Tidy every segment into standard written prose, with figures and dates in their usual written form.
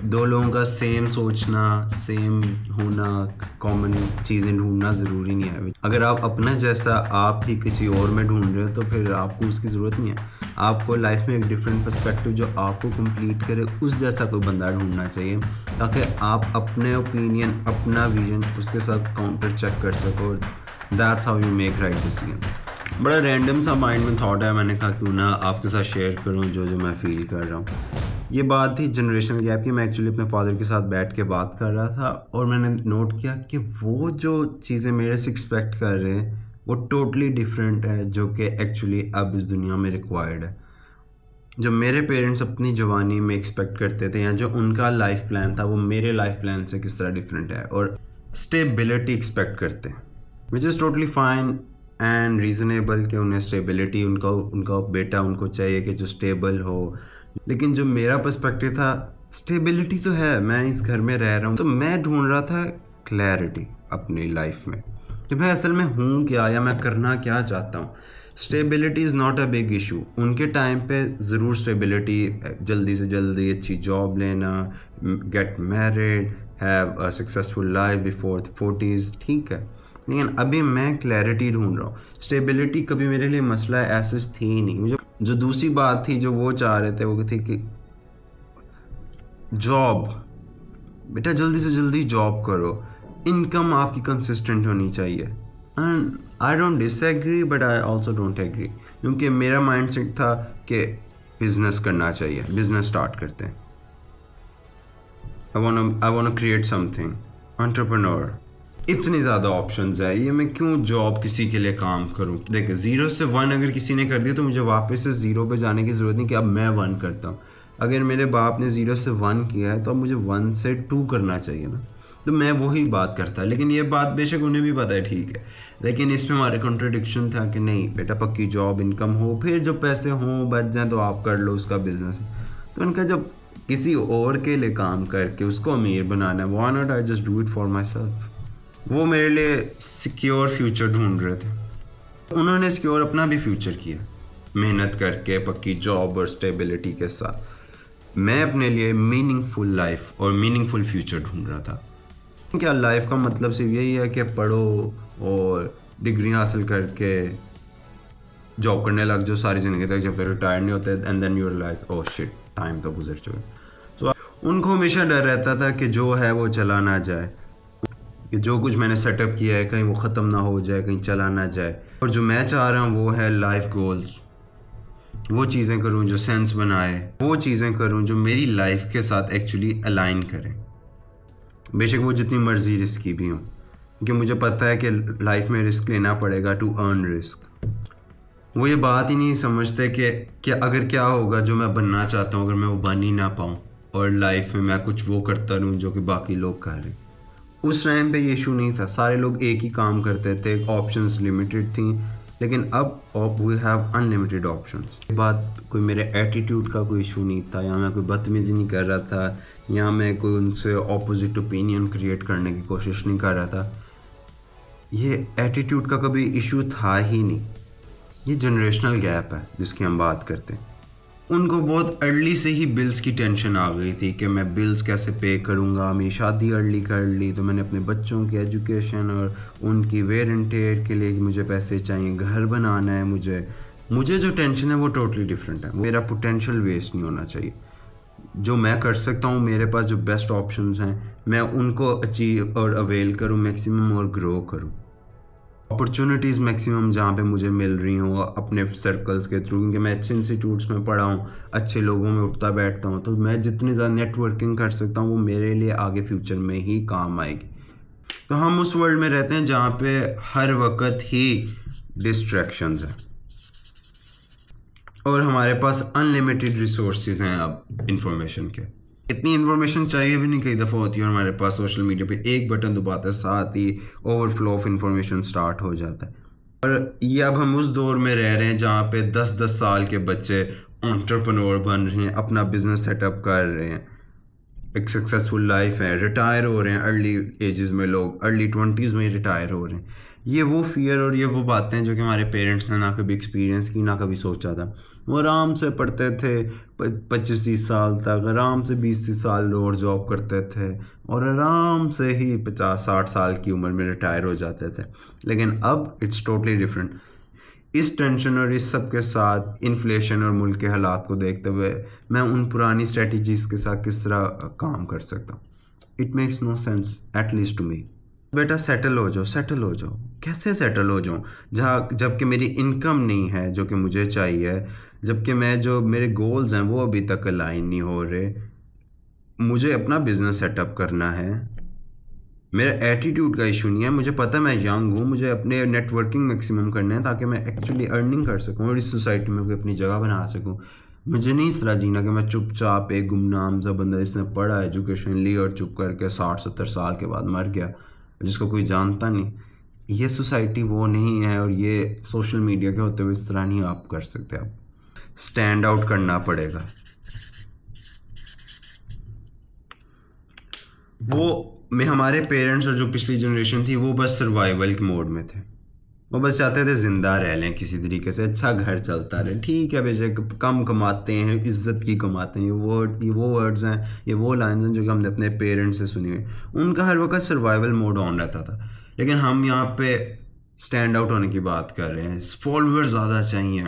दो लोगों का सेम सोचना, सेम होना, कॉमन चीज़ें ढूंढना ज़रूरी नहीं है। अगर आप अपना जैसा आप ही किसी और में ढूंढ रहे हो तो फिर आपको उसकी ज़रूरत नहीं है। आपको लाइफ में एक डिफरेंट पर्सपेक्टिव जो आपको कंप्लीट करे उस जैसा कोई बंदा ढूंढना चाहिए, ताकि आप अपने ओपिनियन, अपना विजन उसके साथ काउंटर चेक कर सको। That's how you make right decision. बड़ा रैंडम सा माइंड में थॉट है, मैंने कहा क्यों ना आपके साथ शेयर करूं जो मैं फील कर रहा हूँ। ये बात थी जनरेशनल गैप की। मैं एक्चुअली अपने फादर के साथ बैठ के बात कर रहा था और मैंने नोट किया कि वो जो चीज़ें मेरे से एक्सपेक्ट कर रहे हैं वो टोटली डिफरेंट है जो कि एक्चुअली अब इस दुनिया में रिक्वायर्ड है। जो मेरे पेरेंट्स अपनी जवानी में एक्सपेक्ट करते थे या जो उनका लाइफ प्लान था वो मेरे लाइफ प्लान से किस तरह डिफरेंट है, और स्टेबिलिटी एक्सपेक्ट करते हैं, which is totally fine and reasonable कि उन्हें स्टेबिलिटी, उनका बेटा उनको चाहिए कि जो स्टेबल हो। लेकिन जो मेरा पर्सपेक्टिव था, स्टेबिलिटी तो है, मैं इस घर में रह रहा हूँ, तो मैं ढूंढ रहा था क्लैरिटी अपनी लाइफ में कि मैं असल में हूँ क्या या मैं करना क्या चाहता हूँ। Stability is not a big issue. उनके टाइम पे ज़रूर स्टेबिलिटी, जल्दी से जल्दी अच्छी जॉब लेना, get married, have a successful life before 40s, ठीक है। लेकिन अभी मैं क्लैरिटी ढूंढ रहा हूँ। स्टेबिलिटी कभी मेरे लिए मसला ऐसे थी ही नहीं। मुझे जो दूसरी बात थी जो वो चाह रहे थे वो थी कि जॉब, बेटा जल्दी से जल्दी जॉब करो, इनकम आपकी कंसिस्टेंट होनी चाहिए। And I don't disagree but I also don't agree, क्योंकि मेरा माइंडसेट था कि बिजनेस करना चाहिए, बिजनेस स्टार्ट करते हैं। I want create something, entrepreneur. इतनी ज़्यादा ऑप्शंस है, ये मैं क्यों जॉब किसी के लिए काम करूँ। देखिए 0 से 1 अगर किसी ने कर दिया तो मुझे वापस से 0 पे जाने की ज़रूरत नहीं कि अब मैं 1 करता हूँ। अगर मेरे बाप ने 0 से 1 किया है तो अब मुझे 1 से 2 करना चाहिए ना, तो मैं वही बात करता। लेकिन ये बात बेशक उन्हें भी पता है, ठीक है, लेकिन इसमें हमारे कॉन्ट्रडिक्शन था कि नहीं बेटा पक्की जॉब, इनकम हो, फिर जो पैसे हों बच जाएँ तो आप कर लो, उसका बिजनेस है। तो उनका जब किसी और के लिए काम करके उसको अमीर बनाना है, why not I just do it for my self. वो मेरे लिए सिक्योर फ्यूचर ढूंढ रहे थे, उन्होंने सिक्योर अपना भी फ्यूचर किया मेहनत करके, पक्की जॉब और स्टेबिलिटी के साथ। मैं अपने लिए मीनिंगफुल लाइफ और मीनिंगफुल फ्यूचर ढूंढ रहा था। क्या लाइफ का मतलब सिर्फ यही है कि पढ़ो और डिग्री हासिल करके जॉब करने लग जाओ सारी ज़िंदगी तक, जब तक रिटायर नहीं होते, and then you realise oh shit time तो गुजर चुका। सो उनको हमेशा डर रहता था कि जो है वो चला ना जाए, कि जो कुछ मैंने सेटअप किया है कहीं वो ख़त्म ना हो जाए, कहीं चला ना जाए। और जो मैं चाह रहा हूँ वो है लाइफ गोल्स, वो चीज़ें करूँ जो सेंस बनाए, वो चीज़ें करूँ जो मेरी लाइफ के साथ एक्चुअली अलाइन करें, बेशक वो जितनी मर्जी रिस्की भी हों, क्योंकि मुझे पता है कि लाइफ में रिस्क लेना पड़ेगा टू अर्न रिस्क। वो ये बात ही नहीं समझते कि अगर क्या होगा जो मैं बनना चाहता हूँ, अगर मैं वो बन ही ना पाऊँ और लाइफ में मैं कुछ वो करता रहूँ जो कि बाकी लोग कर रहे हैं। उस टाइम पे ये इशू नहीं था, सारे लोग एक ही काम करते थे, ऑप्शंस लिमिटेड थी। लेकिन अब वी हैव अनलिमिटेड ऑप्शंस। बात कोई मेरे एटीट्यूड का कोई इशू नहीं था, या मैं कोई बदतमीज़ी नहीं कर रहा था, या मैं कोई उनसे ऑपोजिट ओपिनियन क्रिएट करने की कोशिश नहीं कर रहा था। ये एटीट्यूड का कभी इशू था ही नहीं। ये जनरेशनल गैप है जिसकी हम बात करते हैं। उनको बहुत अर्ली से ही बिल्स की टेंशन आ गई थी कि मैं बिल्स कैसे पे करूँगा। मेरी शादी अर्ली कर ली तो मैंने अपने बच्चों की एजुकेशन और उनकी वेयर एंड टेयर के लिए मुझे पैसे चाहिए, घर बनाना है मुझे जो टेंशन है वो टोटली डिफरेंट है। मेरा पोटेंशियल वेस्ट नहीं होना चाहिए। जो मैं कर सकता हूँ, मेरे पास जो बेस्ट ऑप्शंस हैं, मैं उनको अचीव और अवेल करूँ मैक्सिमम और ग्रो करूँ। अपॉर्चुनिटीज़ मैक्सिमम जहाँ पे मुझे मिल रही हूँ अपने सर्कल्स के थ्रू, क्योंकि मैं अच्छे इंस्टीट्यूट्स में पढ़ा हूँ, अच्छे लोगों में उठता बैठता हूँ, तो मैं जितनी ज़्यादा नेटवर्किंग कर सकता हूँ वो मेरे लिए आगे फ्यूचर में ही काम आएगी। तो हम उस वर्ल्ड में रहते हैं जहाँ पे हर वक्त ही डिस्ट्रैक्शंस हैं और हमारे पास अनलिमिटेड रिसोर्सेज हैं अब इंफॉर्मेशन के। इतनी इन्फॉर्मेशन चाहिए भी नहीं कई दफ़ा होती है, और हमारे पास सोशल मीडिया पे एक बटन दबाते साथ ही ओवरफ्लो ऑफ इंफॉर्मेशन स्टार्ट हो जाता है। और ये अब हम उस दौर में रह रहे हैं जहाँ पे 10-10 साल के बच्चे एंटरप्रेन्योर बन रहे हैं, अपना बिजनेस सेटअप कर रहे हैं। एक सक्सेसफुल लाइफ है, रिटायर हो रहे हैं अर्ली एजेस में, लोग अर्ली 20s में रिटायर हो रहे हैं। ये वो फियर और ये वो बातें हैं जो कि हमारे पेरेंट्स ने ना कभी एक्सपीरियंस की, ना कभी सोचा था। वो आराम से पढ़ते थे 25-30 साल तक, आराम से 20-30 साल और जॉब करते थे और आराम से ही 50-60 साल की उम्र में रिटायर हो जाते थे। लेकिन अब इट्स टोटली डिफरेंट। इस टेंशन और इस सब के साथ इन्फ्लेशन और मुल्क के हालात को देखते हुए मैं उन पुरानी स्ट्रेटजीज़ के साथ किस तरह काम कर सकता हूँ। It makes no sense at least to me. बेटा सेटल हो जाओ, सेटल हो जाओ। कैसे सेटल हो जाऊँ जहाँ जबकि मेरी इनकम नहीं है जो कि मुझे चाहिए, जबकि मैं जो मेरे गोल्स हैं वो अभी तक अलाइन नहीं हो रहे। मुझे अपना बिजनेस सेटअप करना है। मेरा एटीट्यूड का इशू नहीं है, मुझे पता है मैं यंग हूँ, मुझे अपने नेटवर्किंग मैक्सिमम करना है ताकि मैं एक्चुअली अर्निंग कर सकूँ और इस सोसाइटी में कोई अपनी जगह बना सकूँ। मुझे नहीं इस तरह जीना कि मैं चुपचाप एक गुमनाम सा बंदा जिसने पढ़ा, एजुकेशन ली और चुप करके 60-70 साल के बाद मर गया, जिसको कोई जानता नहीं। ये सोसाइटी वो नहीं है और ये सोशल मीडिया के होते हुए इस तरह नहीं आप कर सकते। आप स्टैंड आउट करना पड़ेगा। वो में हमारे पेरेंट्स और जो पिछली जनरेशन थी वो बस सर्वाइवल के मोड में थे। वो बस चाहते थे ज़िंदा रह लें किसी तरीके से, अच्छा घर चलता रहे, ठीक है बेशक कम कमाते हैं, इज्जत की कमाते हैं। ये वो वर्ड्स हैं, ये वो लाइन्स हैं जो कि हमने अपने पेरेंट्स से सुनी हुई। उनका हर वक्त सर्वाइवल मोड ऑन रहता था। लेकिन हम यहाँ पे स्टैंड आउट होने की बात कर रहे हैं, फॉलोअर ज़्यादा चाहिए,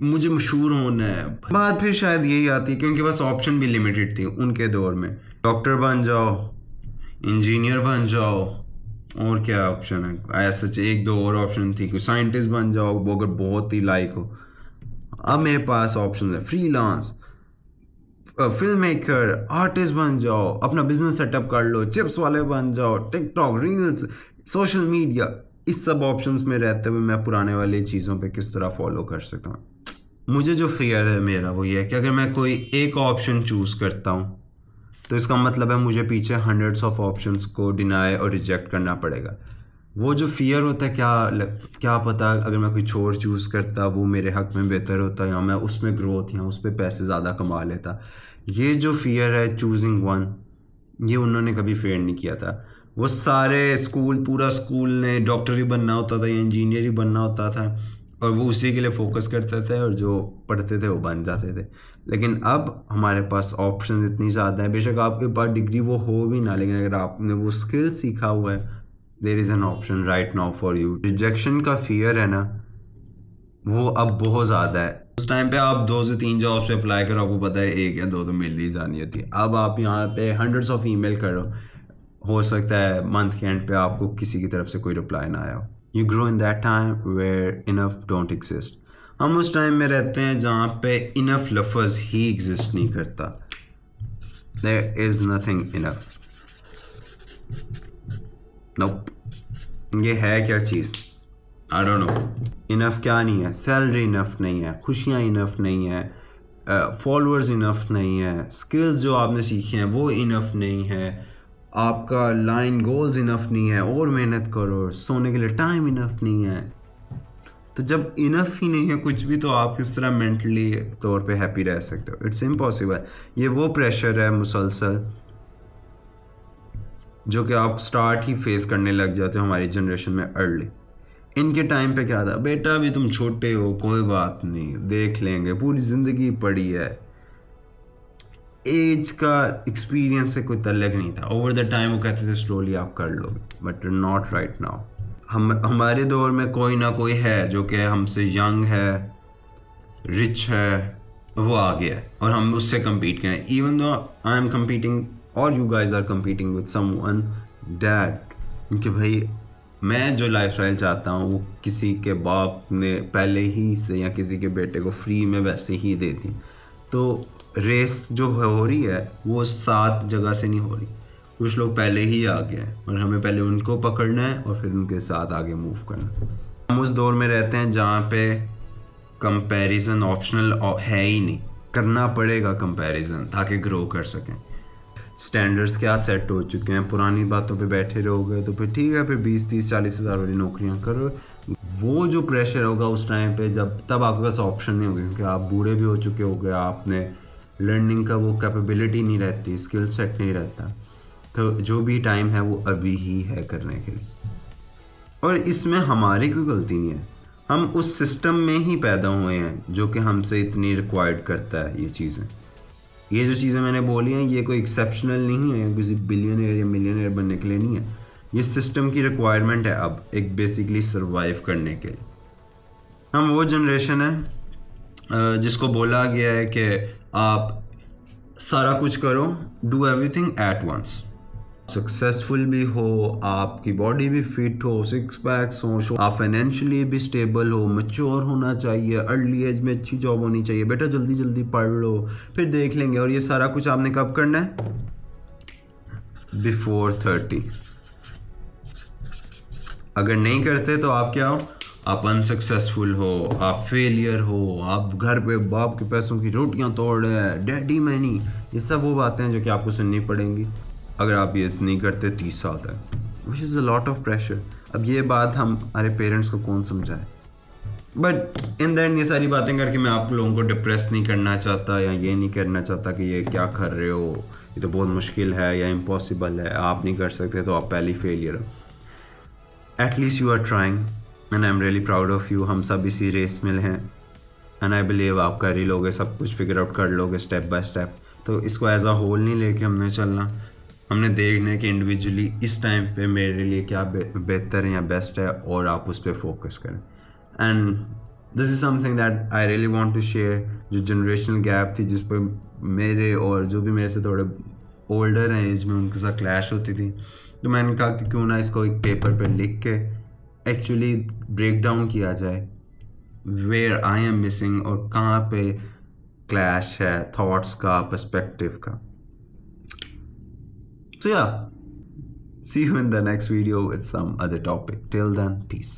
मुझे मशहूर होना है। बात फिर शायद यही आती है कि उनके पास ऑप्शन भी लिमिटेड थी उनके दौर में। डॉक्टर बन जाओ, इंजीनियर बन जाओ, और क्या ऑप्शन है, ऐसा एक दो और ऑप्शन थी कि साइंटिस्ट बन जाओ वो अगर बहुत ही लाइक हो। अब मेरे पास ऑप्शन है फ्रीलांस, फिल्म मेकर, आर्टिस्ट बन जाओ, अपना बिजनेस सेटअप कर लो, चिप्स वाले बन जाओ, टिकटॉक, रील्स, सोशल मीडिया। इस सब ऑप्शंस में रहते हुए मैं पुराने वाली चीज़ों पे किस तरह फॉलो कर सकता हूँ। मुझे जो फियर है मेरा वो ये है कि अगर मैं कोई एक ऑप्शन चूज़ करता हूँ तो इसका मतलब है मुझे पीछे हंड्रेड्स ऑफ ऑप्शंस को डिनाई और रिजेक्ट करना पड़ेगा। वो जो फियर होता है, क्या पता अगर मैं कोई छोर चूज़ करता वो मेरे हक़ में बेहतर होता, या मैं उसमें ग्रोथ या उस पर पैसे ज़्यादा कमा लेता। ये जो फियर है चूजिंग वन, ये उन्होंने कभी फेयर नहीं किया था। वो सारे पूरा स्कूल ने डॉक्टर ही बनना होता था या इंजीनियर ही बनना होता था और वो उसी के लिए फोकस करते थे और जो पढ़ते थे वो बन जाते थे। लेकिन अब हमारे पास ऑप्शन इतनी ज़्यादा है, बेशक आपके पास डिग्री वो हो भी ना, लेकिन अगर आपने वो स्किल सीखा हुआ है, there is an option right now for you. Rejection का फियर है ना, वो अब बहुत ज़्यादा है। उस टाइम पे आप 2 से 3 जॉब्स पे अप्लाई करो, आपको पता है 1 या 2 तो मिल ही जानी होती है। अब आप यहाँ पे हंड्रेड्स ऑफ ईमेल करो, हो सकता है मंथ के एंड पे आपको किसी की तरफ से कोई रिप्लाई ना आया हो। You grow in that time where enough don't exist. हम उस टाइम में रहते हैं जहाँ पे इनफ लफ्ज़ ही एग्जिस्ट नहीं करता। There is nothing enough. नोप। ये है क्या चीज़? I don't know. इनफ क्या नहीं है? सैलरी इनफ नहीं है, खुशियाँ इनफ नहीं है, फॉलोअर्स इनफ नहीं है, स्किल्स जो आपने सीखे हैं वो इनफ नहीं है, आपका लाइन गोल्स इनफ नहीं है, और मेहनत करो, सोने के लिए टाइम इनफ नहीं है। तो जब इनफ ही नहीं है कुछ भी, तो आप किस तरह मेंटली तौर पे हैप्पी रह सकते हो? It's impossible. ये वो प्रेशर है मुसलसल जो कि आप स्टार्ट ही फेस करने लग जाते हो हमारी जनरेशन में अर्ली। इनके टाइम पे क्या था, बेटा अभी तुम छोटे हो, कोई बात नहीं, देख लेंगे, पूरी ज़िंदगी पड़ी है। एज का एक्सपीरियंस से कोई तल्लक नहीं था। ओवर द टाइम वो कहते थे स्लोली आप कर लोगे, बट नॉट राइट नाउ। हमारे दौर में कोई ना कोई है जो कि हमसे यंग है, रिच है, वो आ गया है और हम उससे कम्पीट करें। Even though I am competing और you guys are competing with someone dad, कि भाई मैं जो लाइफस्टाइल चाहता हूँ वो किसी के बाप ने पहले ही से या किसी के बेटे को फ्री में वैसे ही दे दी। तो रेस जो हो रही है वो 7 जगह से नहीं हो रही। कुछ लोग पहले ही आ गए हैं और हमें पहले उनको पकड़ना है और फिर उनके साथ आगे मूव करना। हम उस दौर में रहते हैं जहाँ पे कंपैरिजन ऑप्शनल है ही नहीं, करना पड़ेगा कंपैरिजन ताकि ग्रो कर सकें। स्टैंडर्ड्स क्या सेट हो चुके हैं, पुरानी बातों पे बैठे रहोगे तो फिर ठीक है, फिर 20-30-40 हज़ार वाली नौकरियां करो। वो जो प्रेशर होगा उस टाइम पे, जब तब आपके पास ऑप्शन नहीं होगा क्योंकि आप बूढ़े भी हो चुके होगे, आपने लर्निंग का वो कैपेबिलिटी नहीं रहती, स्किल सेट नहीं रहता, तो जो भी टाइम है वो अभी ही है करने के लिए। और इसमें हमारी कोई गलती नहीं है, हम उस सिस्टम में ही पैदा हुए हैं जो कि हमसे इतनी रिक्वायर्ड करता है ये चीज़ें। ये जो चीज़ें मैंने बोली हैं ये कोई एक्सेप्शनल नहीं है, किसी बिलियनियर या मिलियनियर बनने के लिए नहीं है, ये सिस्टम की रिक्वायरमेंट है अब एक बेसिकली सर्वाइव करने के लिए। हम वो जनरेशन है जिसको बोला गया है कि आप सारा कुछ करो, do everything at once, successful भी हो, आपकी बॉडी भी फिट हो, सिक्स पैक्स हो, आप फाइनेंशियली भी स्टेबल हो, मैच्योर होना चाहिए, अर्ली एज में अच्छी जॉब होनी चाहिए, बेटा जल्दी जल्दी पढ़ लो फिर देख लेंगे। और ये सारा कुछ आपने कब करना है? बिफोर 30। अगर नहीं करते तो आप क्या हो? आप अनसक्सेसफुल हो, आप फेलियर हो, आप घर पे बाप के पैसों की रोटियां तोड़ रहे हैं, डैडी मैनी, ये सब वो बातें हैं जो कि आपको सुननी पड़ेंगी अगर आप ये नहीं करते 30 साल तक, which is a lot of pressure. अब ये बात हम हमारे पेरेंट्स को कौन समझाए? बट इन द एंड ये सारी बातें करके मैं आप लोगों को डिप्रेस नहीं करना चाहता या ये नहीं करना चाहता कि ये क्या कर रहे हो, ये तो बहुत मुश्किल है या इम्पॉसिबल है, आप नहीं कर सकते तो आप पहली फेलियर हो। At least you are trying and I am really proud of you. हम सब इसी रेस में हैं एंड आई बिलीव आप कर ही लोगे, सब कुछ फिगर आउट कर लोगे स्टेप बाय स्टेप। तो इसको एज अ होल नहीं लेके हमने चलना, हमने देखना है कि इंडिविजुअली इस टाइम पे मेरे लिए क्या बेहतर है या बेस्ट है और आप उस पर फोकस करें। And this is something that I really want to share. जो जनरेशनल गैप थी जिस पर मेरे और जो भी मेरे से थोड़े ओल्डर हैं एज में उनके साथ क्लैश होती थी, तो मैंने कहा कि क्यों ना इसको एक पेपर पे लिख के एक्चुअली ब्रेक डाउन किया जाए वेयर आई एम मिसिंग और कहाँ पे क्लैश है थॉट्स का, पर्सपेक्टिव का। So yeah, see you in the next video with some other topic. Till then, peace.